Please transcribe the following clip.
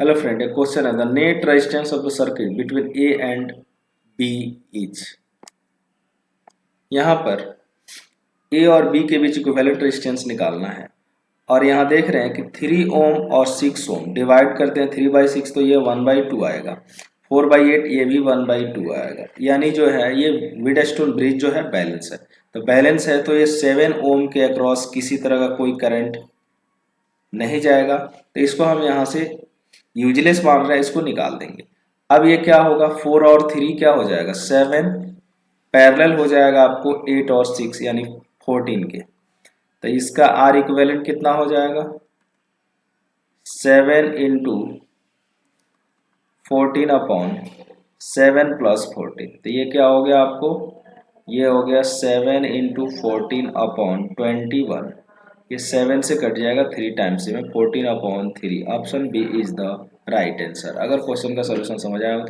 Hello friend, a question is the net resistance of the circuit between A and B is। यहाँ पर A और B के बीच equivalent resistance निकालना है और यहाँ देख रहे हैं कि 3 ओम और 6 ओम डिवाइड करते हैं 3/6 तो ये 1/2 आएगा, 4/8 ये भी 1/2 आएगा। यानी जो है ये व्हीटस्टोन ब्रिज जो है बैलेंस है, तो बैलेंस है तो ये 7 ओम के अक्रॉस किसी तरह का कोई करंट नहीं जाएगा, तो इसको हम यहाँ से यूजलेस मान रहे हैं, इसको निकाल देंगे। अब ये क्या होगा, 4 और 3 क्या हो जाएगा 7 पैरेलल हो जाएगा आपको 8 और 6 यानी 14 के, तो इसका आर इक्विवेलेंट कितना हो जाएगा 7 इंटू 14/7 प्लस 14, तो ये क्या हो गया आपको, ये हो गया 7 इंटू 14/21। ये 7 से कट जाएगा 3 टाइम्स में 14/3। Option B is the right answer. अगर क्वेश्चन का सॉल्यूशन समझ आया हो तो